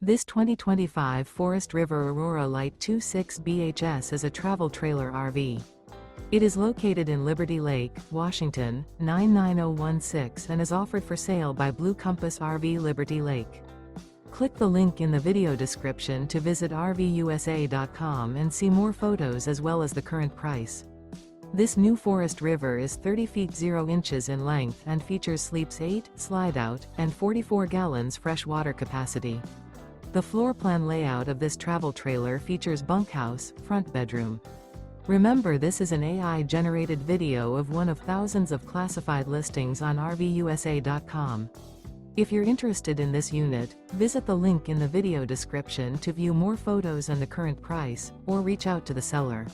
This 2025 Forest River Aurora Light 26 BHS is a travel trailer RV. It is located in Liberty Lake, Washington, 99016 and is offered for sale by Blue Compass RV Liberty Lake. Click the link in the video description to visit RVUSA.com and see more photos as well as the current price. This new Forest River is 30 feet 0 inches in length and features sleeps 8, slide-out, and 44 gallons fresh water capacity. The floor plan layout of this travel trailer features bunkhouse, front bedroom. Remember, this is an AI-generated video of one of thousands of classified listings on RVUSA.com. If you're interested in this unit, visit the link in the video description to view more photos and the current price, or reach out to the seller.